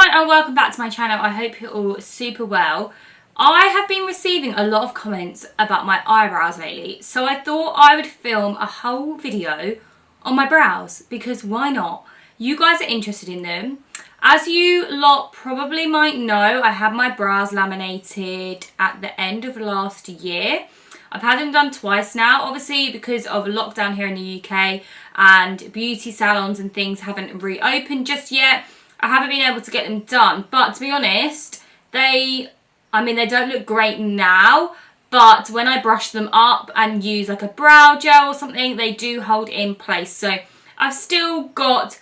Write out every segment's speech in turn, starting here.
everyone and welcome back to my channel. I hope you're all super well. I have been receiving a lot of comments about my eyebrows lately, so I thought I would film a whole video on my brows because why not? You guys are interested in them. As you lot probably might know, I had my brows laminated at the end of last year. I've had them done twice now, obviously because of lockdown here in the UK and beauty salons and things haven't reopened just yet. I haven't been able to get them done, but to be honest, they don't look great now, but when I brush them up and use like a brow gel or something, they do hold in place. So I've still got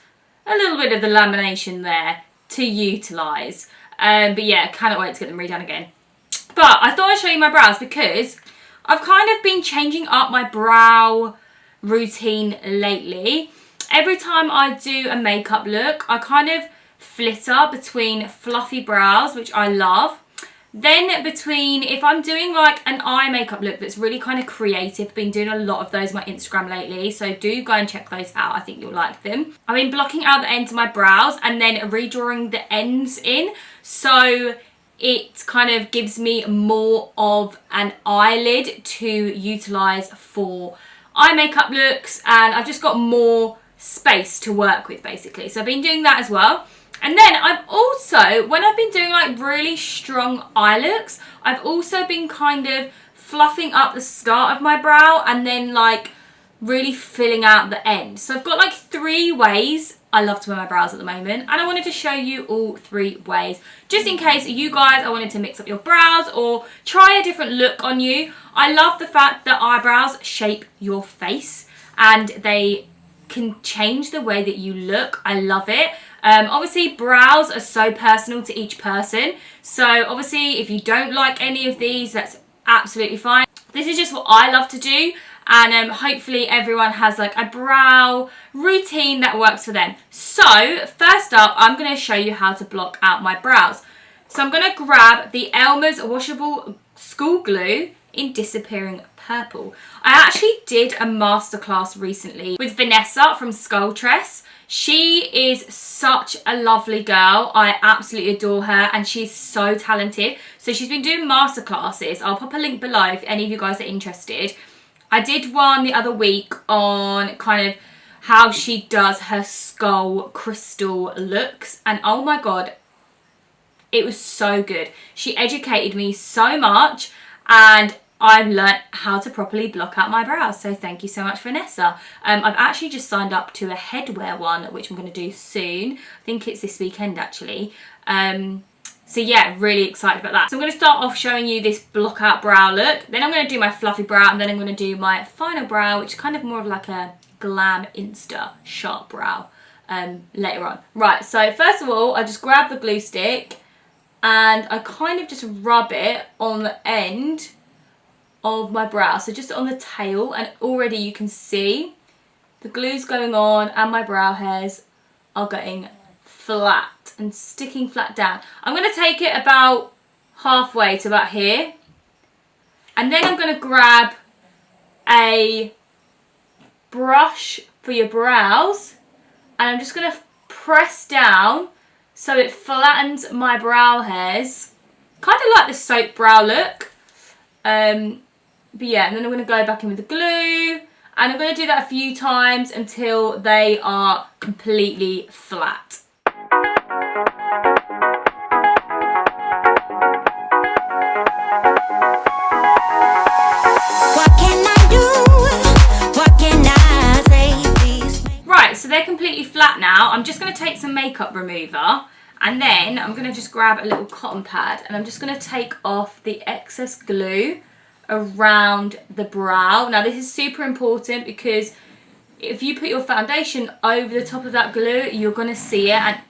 a little bit of the lamination there to utilise. But yeah, cannot wait to get them redone again. But I thought I'd show you my brows because I've kind of been changing up my brow routine lately. Every time I do a makeup look, I kind of flitter between fluffy brows, which I love. Then between, if I'm doing like an eye makeup look that's really kind of creative, been doing a lot of those on my Instagram lately, so do go and check those out. I think you'll like them. I've been blocking out the ends of my brows and then redrawing the ends in, so it kind of gives me more of an eyelid to utilise for eye makeup looks, and I've just got more space to work with basically. So I've been doing that as well. And then I've also, when I've been doing like really strong eye looks, I've also been kind of fluffing up the start of my brow and then like really filling out the end. So I've got like 3 ways I love to wear my brows at the moment, and I wanted to show you all 3 ways just in case you guys are wanting to mix up your brows or try a different look on you. I love the fact that eyebrows shape your face and they can change the way that you look. I love it. Obviously brows are so personal to each person, so obviously if you don't like any of these, that's absolutely fine. This is just what I love to do, and hopefully everyone has like a brow routine that works for them. So first up, I'm going to show you how to block out my brows. So I'm going to grab the Elmer's washable school glue in Disappearing Purple. I actually did a masterclass recently with Vanessa from Skulltress. She is such a lovely girl. I absolutely adore her and she's so talented. So she's been doing masterclasses. I'll pop a link below if any of you guys are interested. I did one the other week on kind of how she does her skull crystal looks, and oh my god, it was so good. She educated me so much and I've learnt how to properly block out my brows, so thank you so much, Vanessa. I've actually just signed up to a headwear one, which I'm going to do soon. I think it's this weekend actually. So yeah, really excited about that. So I'm going to start off showing you this block out brow look. Then I'm going to do my fluffy brow, and then I'm going to do my final brow, which is kind of more of like a glam insta sharp brow later on. Right, so first of all, I just grab the glue stick and I kind of just rub it on the end of my brow, so just on the tail, and already you can see the glue's going on and my brow hairs are getting flat and sticking flat down. I'm going to take it about halfway to about here, and then I'm going to grab a brush for your brows and I'm just going to press down so it flattens my brow hairs, kind of like the soap brow look. But yeah, and then I'm going to go back in with the glue, and I'm going to do that a few times until they are completely flat. Right, so they're completely flat now. I'm just going to take some makeup remover, and then I'm going to just grab a little cotton pad and I'm just going to take off the excess glue around the brow. Now this is super important because if you put your foundation over the top of that glue, you're going to see it. And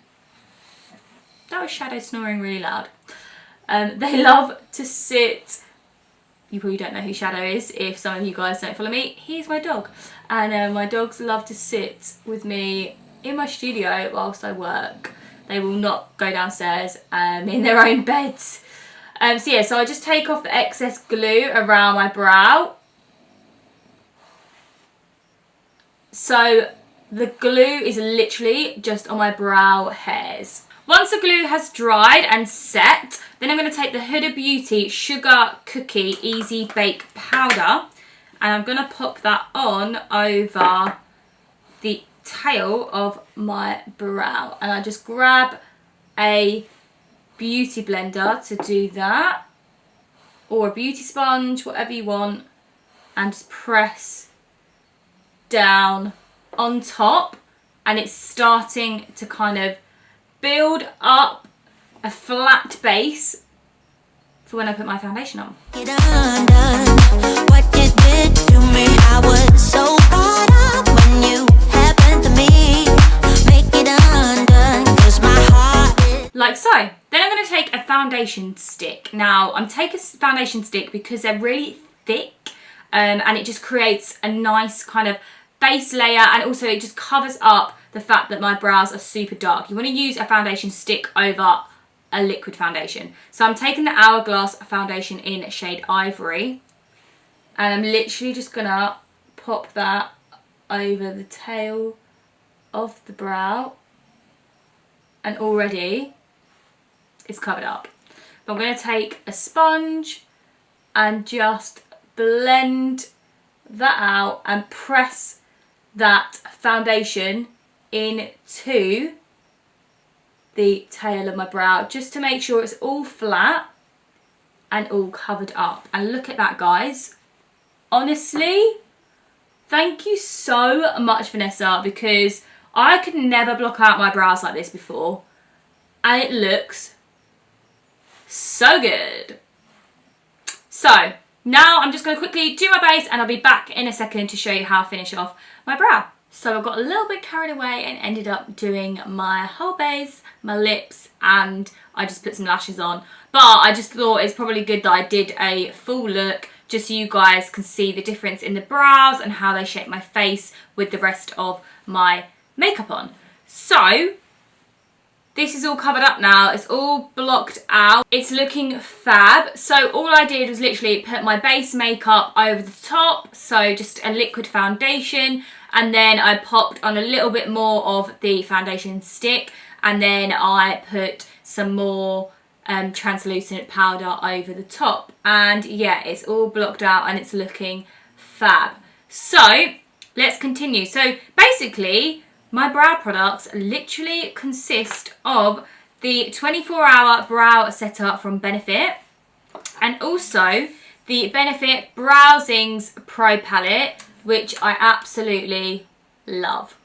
that was Shadow snoring really loud. They love to sit, you probably don't know who Shadow is if some of you guys don't follow me. He's my dog, and my dogs love to sit with me in my studio whilst I work. They will not go downstairs in their own beds. So yeah, so I just take off the excess glue around my brow. So the glue is literally just on my brow hairs. Once the glue has dried and set, then I'm going to take the Huda Beauty Sugar Cookie Easy Bake Powder, and I'm going to pop that on over the tail of my brow. And I just grab a beauty blender to do that, or a beauty sponge, whatever you want, and just press down on top, and it's starting to kind of build up a flat base for when I put my foundation on. Get undone. What you did to me, I was so caught up when you happened to me. Make it undone, 'cause my heart is like so. Then I'm going to take a foundation stick. Now I'm taking a foundation stick because they're really thick, and it just creates a nice kind of base layer, and also it just covers up the fact that my brows are super dark. You want to use a foundation stick over a liquid foundation. So I'm taking the Hourglass foundation in shade Ivory, and I'm literally just gonna pop that over the tail of the brow, and already it's covered up. But I'm gonna take a sponge and just blend that out and press that foundation into the tail of my brow, just to make sure it's all flat and all covered up. And look at that, guys. Honestly, thank you so much, Vanessa, because I could never block out my brows like this before, and it looks so good. So now I'm just going to quickly do my base, and I'll be back in a second to show you how I finish off my brow. So I got a little bit carried away and ended up doing my whole base, my lips, and I just put some lashes on. But I just thought it's probably good that I did a full look, just so you guys can see the difference in the brows and how they shape my face with the rest of my makeup on. So this is all covered up now. It's all blocked out. It's looking fab. So all I did was literally put my base makeup over the top. So just a liquid foundation. And then I popped on a little bit more of the foundation stick. And then I put some more translucent powder over the top. And yeah, it's all blocked out and it's looking fab. So let's continue. So basically, my brow products literally consist of the 24-hour brow setter from Benefit, and also the Benefit Browsings Pro Palette, which I absolutely love.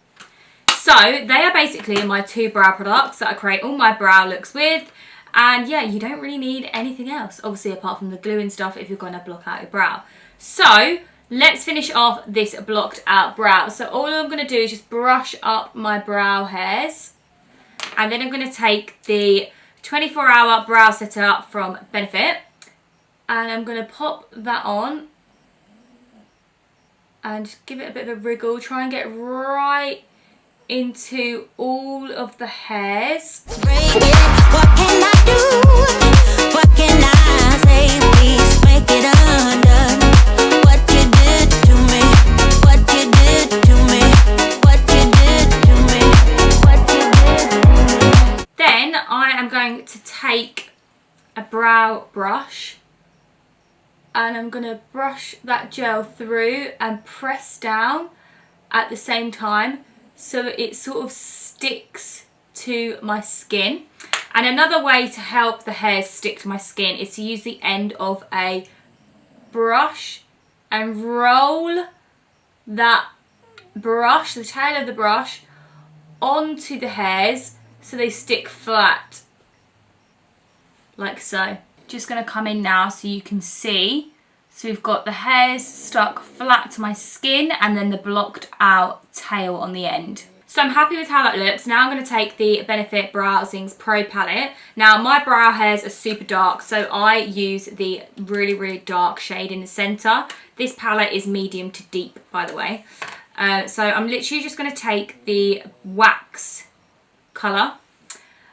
So they are basically my two brow products that I create all my brow looks with. And yeah, you don't really need anything else, obviously, apart from the glue and stuff if you're going to block out your brow. So let's finish off this blocked out brow. So all I'm going to do is just brush up my brow hairs. And then I'm going to take the 24-hour brow setter from Benefit. And I'm going to pop that on. And just give it a bit of a wriggle. Try and get right into all of the hairs. break it. What can I do? What can I say? Please make it undone. What you did to me? What you did to me? What you did to me? What you did to me? Then I am going to take a brow brush, and I'm going to brush that gel through and press down at the same time so it sort of sticks to my skin. And another way to help the hairs stick to my skin is to use the end of a brush and roll that brush, the tail of the brush, onto the hairs so they stick flat, like so. Just going to come in now so you can see. So we've got the hairs stuck flat to my skin and then the blocked out tail on the end. So I'm happy with how that looks. Now I'm going to take the Benefit Browsings Pro Palette. Now my brow hairs are super dark, so I use the really, really dark shade in the centre. This palette is medium to deep, by the way. So I'm literally just going to take the wax colour,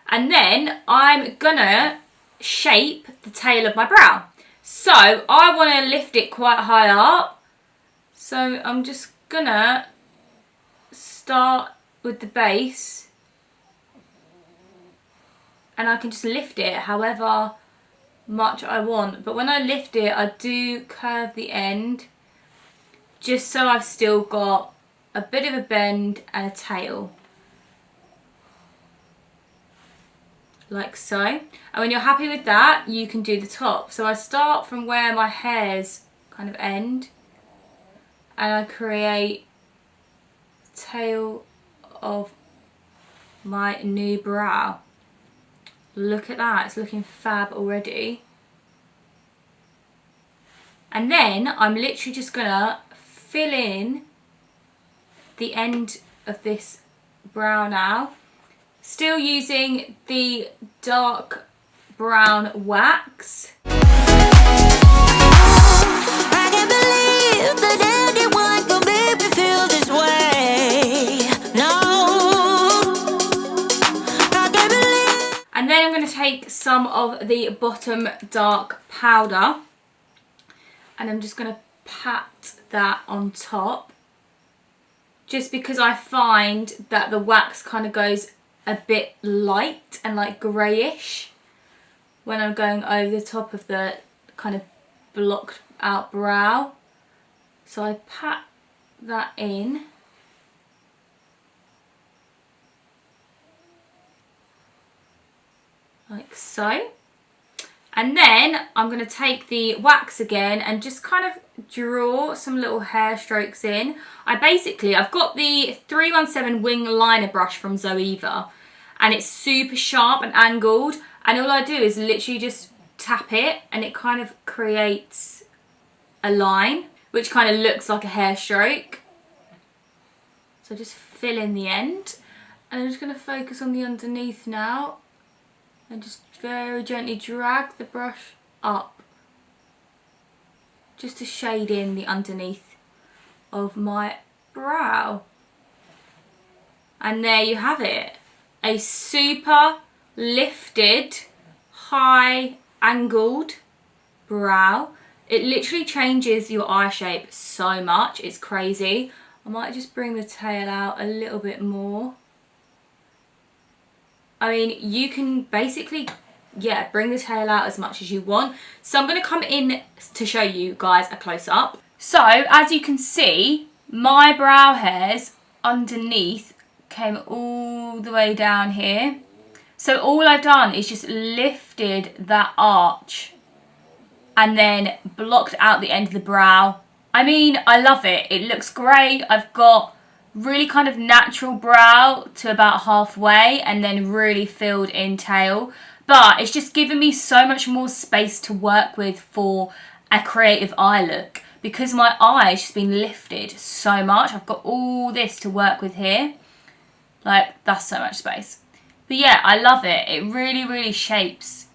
and then I'm going to shape the tail of my brow. So I want to lift it quite high up. So I'm just going to start with the base and I can just lift it however much I want. But when I lift it, I do curve the end just so I've still got a bit of a bend and a tail. Like so. And when you're happy with that, you can do the top. So I start from where my hairs kind of end, and I create the tail of my new brow. Look at that, it's looking fab already. And then I'm literally just gonna fill in the end of this brow now. Still using the dark brown wax. I can't believe that anyone could make me feel this way. No, I can't believe. And then I'm going to take some of the bottom dark powder, and I'm just going to pat that on top, just because I find that the wax kind of goes a bit light and like greyish when I'm going over the top of the kind of blocked out brow. So I pat that in. Like so. And then I'm going to take the wax again and just kind of draw some little hair strokes in. I've got the 317 wing liner brush from Zoeva, and it's super sharp and angled, and all I do is literally just tap it and it kind of creates a line which kind of looks like a hair stroke. So just fill in the end, and I'm just going to focus on the underneath now and just very gently drag the brush up just to shade in the underneath of my brow. And there you have it, a super lifted, high angled brow. It literally changes your eye shape so much, it's crazy. I might just bring the tail out a little bit more. I mean, you can basically, yeah, bring the tail out as much as you want. So I'm going to come in to show you guys a close-up. So, as you can see, my brow hairs underneath came all the way down here. So all I've done is just lifted that arch and then blocked out the end of the brow. I mean, I love it. It looks great. I've got really kind of natural brow to about halfway and then really filled in tail. But it's just given me so much more space to work with for a creative eye look, because my eye has just been lifted so much. I've got all this to work with here. Like, that's so much space. But yeah, I love it. It really, really shapes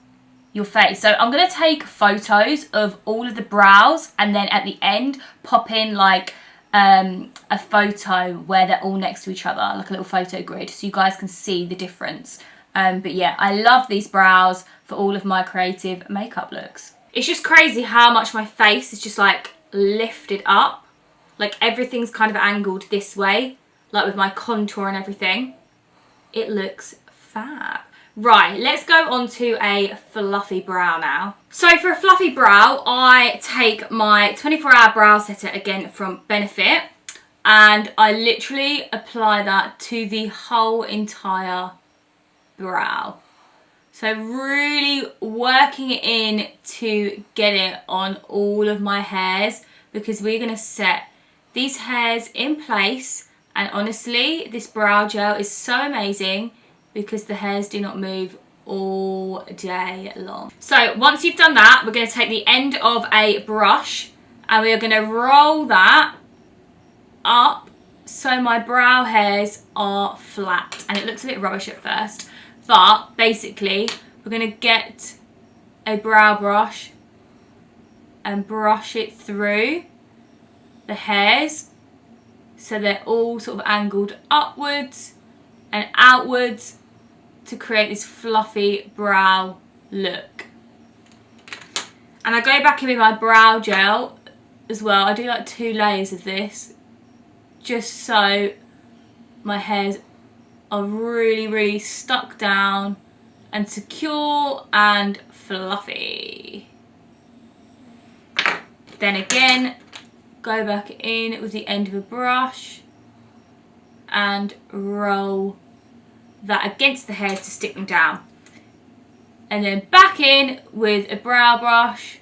your face. So I'm going to take photos of all of the brows and then at the end pop in like a photo where they're all next to each other, like a little photo grid, so you guys can see the difference. But yeah, I love these brows for all of my creative makeup looks. It's just crazy how much my face is just like lifted up. Like everything's kind of angled this way, like with my contour and everything. It looks fab. Right, let's go on to a fluffy brow now. So for a fluffy brow, I take my 24-hour brow setter again from Benefit, and I literally apply that to the whole entire brow. So really working it in to get it on all of my hairs, because we're going to set these hairs in place. And honestly, this brow gel is so amazing because the hairs do not move all day long. So once you've done that, we're going to take the end of a brush and we are going to roll that up so my brow hairs are flat. And it looks a bit rubbish at first, but basically we're going to get a brow brush and brush it through the hairs so they're all sort of angled upwards and outwards to create this fluffy brow look. And I go back in with my brow gel as well. I do like 2 layers of this just so my hairs are really, really stuck down and secure and fluffy. Then again, go back in with the end of a brush and roll that against the hairs to stick them down. And then back in with a brow brush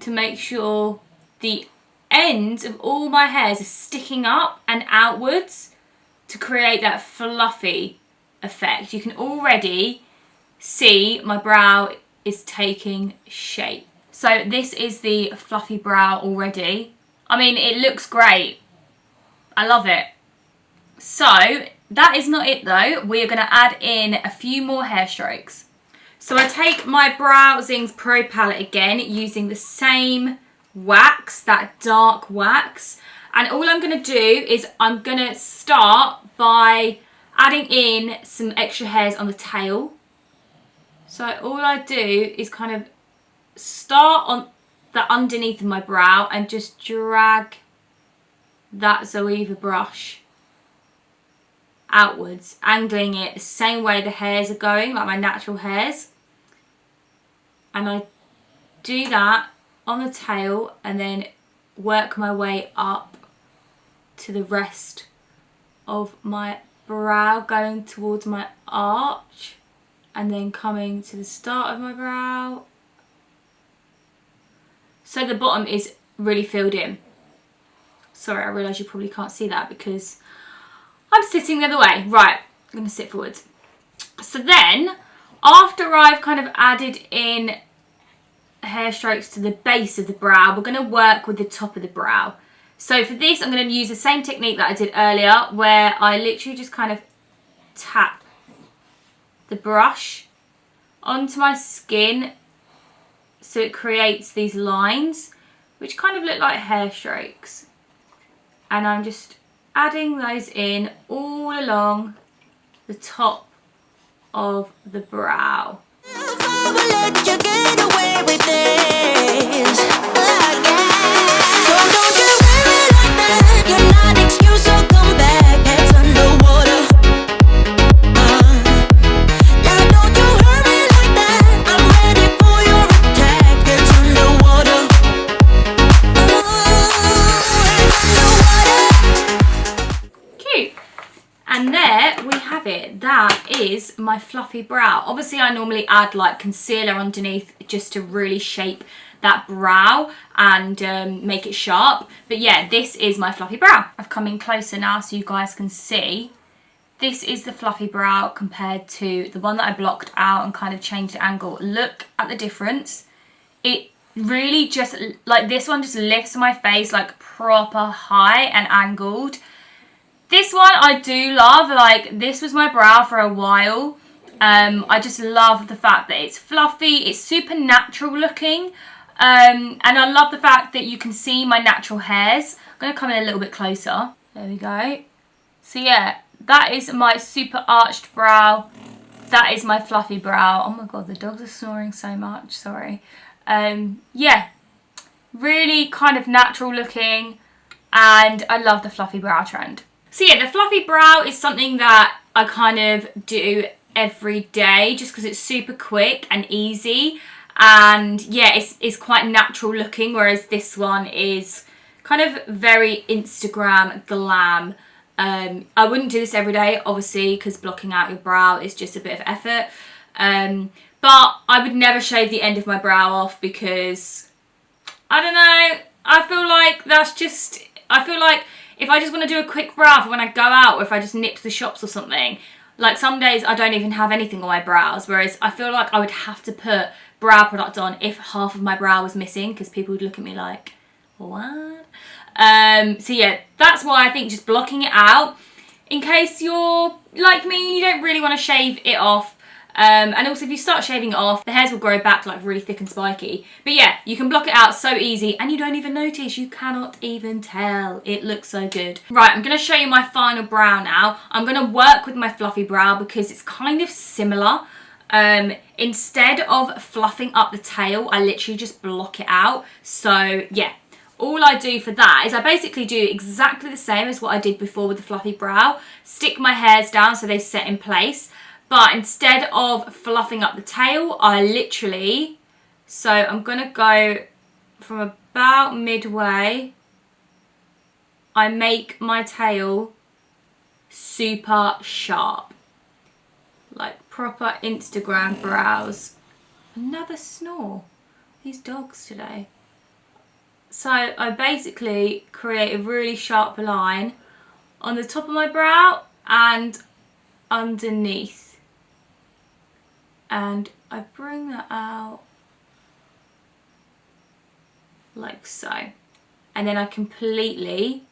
to make sure the ends of all my hairs are sticking up and outwards to create that fluffy effect. You can already see my brow is taking shape. So this is the fluffy brow already. I mean, it looks great. I love it. So that is not it though. We are going to add in a few more hair strokes. So I take my Brow Zings Pro palette again, using the same wax, that dark wax. And all I'm going to do is I'm going to start by adding in some extra hairs on the tail. So all I do is kind of start on the underneath of my brow and just drag that Zoeva brush outwards, angling it the same way the hairs are going, like my natural hairs. And I do that on the tail and then work my way up to the rest of my brow, going towards my arch and then coming to the start of my brow. So the bottom is really filled in. Sorry, I realise you probably can't see that because I'm sitting the other way. Right, I'm going to sit forwards. So then, after I've kind of added in hair strokes to the base of the brow, we're going to work with the top of the brow. So for this, I'm going to use the same technique that I did earlier, where I literally just kind of tap the brush onto my skin so it creates these lines, which kind of look like hair strokes. And I'm just adding those in all along the top of the brow. And there we have it. That is my fluffy brow. Obviously I normally add like concealer underneath just to really shape that brow and make it sharp. But yeah, this is my fluffy brow. I've come in closer now so you guys can see. This is the fluffy brow compared to the one that I blocked out and kind of changed the angle. Look at the difference. It really just, like this one just lifts my face like proper high and angled. This one I do love, like this was my brow for a while. I just love the fact that it's fluffy, it's super natural looking. And I love the fact that you can see my natural hairs. I'm going to come in a little bit closer. There we go. So yeah, that is my super arched brow. That is my fluffy brow. Oh my god, the dogs are snoring so much, sorry. Yeah, really kind of natural looking, and I love the fluffy brow trend. So yeah, the fluffy brow is something that I kind of do every day just because it's super quick and easy, and yeah, it's quite natural looking, whereas this one is kind of very Instagram glam. I wouldn't do this every day, obviously, because blocking out your brow is just a bit of effort. But I would never shave the end of my brow off because, I don't know, I feel like that's just, I feel like if I just want to do a quick brow for when I go out, or if I just nip to the shops or something, like some days I don't even have anything on my brows, whereas I feel like I would have to put brow product on if half of my brow was missing, because people would look at me like, what? So yeah, that's why I think just blocking it out, in case you're like me and you don't really want to shave it off. And also if you start shaving it off, the hairs will grow back like really thick and spiky. But yeah, you can block it out so easy and you don't even notice, you cannot even tell. It looks so good. Right, I'm going to show you my final brow now. I'm going to work with my fluffy brow because it's kind of similar. Instead of fluffing up the tail, I literally just block it out. So yeah, all I do for that is I basically do exactly the same as what I did before with the fluffy brow. Stick my hairs down so they set in place. But instead of fluffing up the tail, I literally, so I'm going to go from about midway, I make my tail super sharp. Like proper Instagram brows. Another snore. These dogs today. So I basically create a really sharp line on the top of my brow and underneath. And I bring that out like so. And then I completely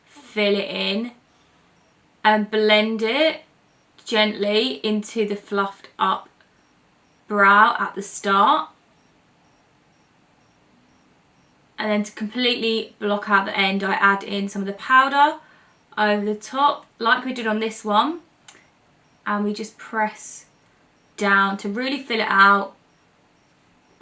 fill it in and blend it gently into the fluffed up brow at the start. And then to completely block out the end, I add in some of the powder over the top like we did on this one. And we just press down to really fill it out.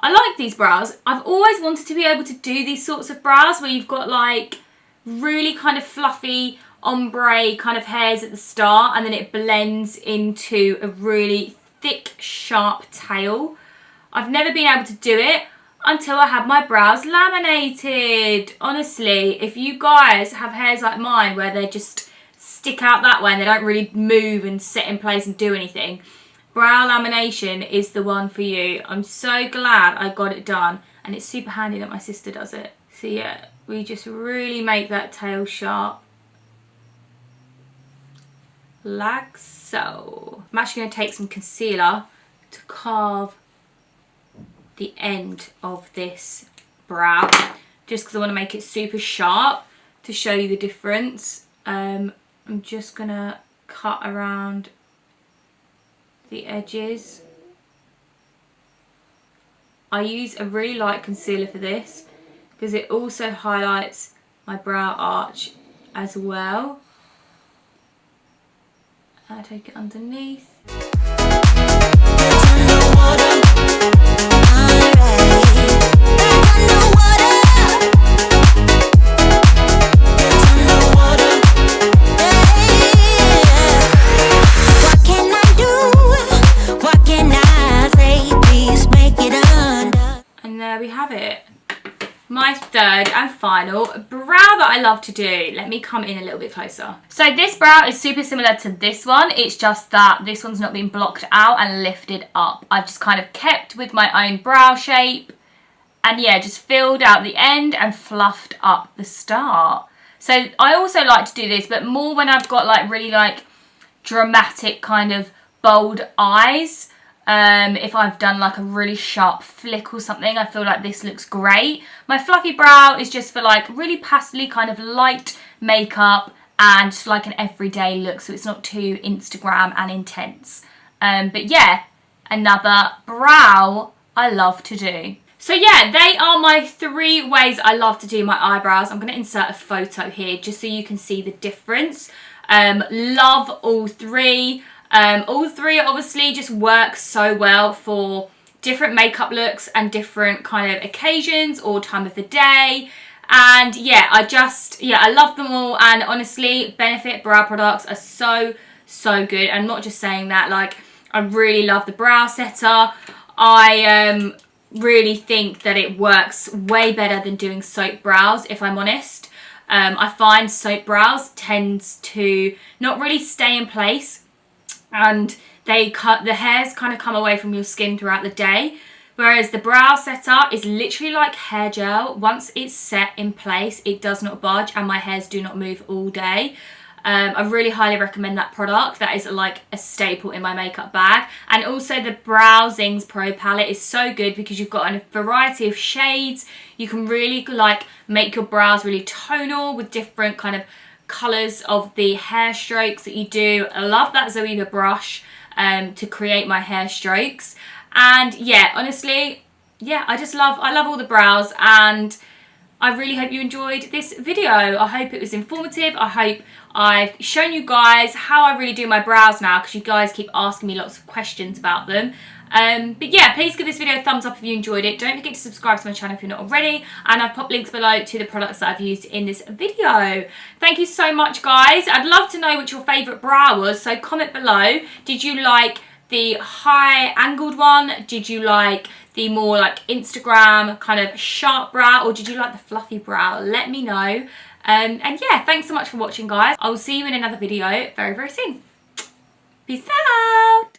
I like these brows. I've always wanted to be able to do these sorts of brows where you've got like really kind of fluffy ombre kind of hairs at the start and then it blends into a really thick, sharp tail. I've never been able to do it until I had my brows laminated. Honestly, if you guys have hairs like mine where they just stick out that way and they don't really move and sit in place and do anything, brow lamination is the one for you. I'm so glad I got it done, and it's super handy that my sister does it. So yeah, we just really make that tail sharp. Like so. I'm actually going to take some concealer to carve the end of this brow, just because I want to make it super sharp to show you the difference. I'm just going to cut around the edges. I use a really light concealer for this because it also highlights my brow arch as well. I take it underneath. We have it. My third and final brow that I love to do. Let me come in a little bit closer. So this brow is super similar to this one. It's just that this one's not been blocked out and lifted up. I've just kind of kept with my own brow shape and yeah, just filled out the end and fluffed up the start. So I also like to do this, but more when I've got like really like dramatic kind of bold eyes. If I've done like a really sharp flick or something, I feel like this looks great. My fluffy brow is just for like really pastely kind of light makeup and just like an everyday look, so it's not too Instagram and intense. But yeah, another brow I love to do. So yeah, they are my 3 ways I love to do my eyebrows. I'm going to insert a photo here just so you can see the difference. Love all 3. All 3 obviously just work so well for different makeup looks and different kind of occasions or time of the day. And yeah, I love them all, and honestly, Benefit brow products are so good. I'm not just saying that, like I really love the brow setter. I really think that it works way better than doing soap brows, if I'm honest. I find soap brows tends to not really stay in place, and the hairs kind of come away from your skin throughout the day, whereas the brow setter is literally like hair gel. Once it's set in place, it does not budge and my hairs do not move all day. I really highly recommend that product. That is like a staple in my makeup bag. And also the Browsings Pro palette is so good because you've got a variety of shades. You can really like make your brows really tonal with different kind of colours of the hair strokes that you do. I love that Zoeva brush to create my hair strokes. And yeah, honestly, yeah, I love all the brows, and I really hope you enjoyed this video. I hope it was informative. I hope I've shown you guys how I really do my brows now, because you guys keep asking me lots of questions about them. But yeah, please give this video a thumbs up if you enjoyed it. Don't forget to subscribe to my channel if you're not already, and I've popped links below to the products that I've used in this video. Thank you so much, guys. I'd love to know what your favourite brow was, so comment below. Did you like the high angled one? Did you like the more like Instagram kind of sharp brow, or did you like the fluffy brow? Let me know. And yeah, thanks so much for watching, guys. I will see you in another video very, very soon. Peace out.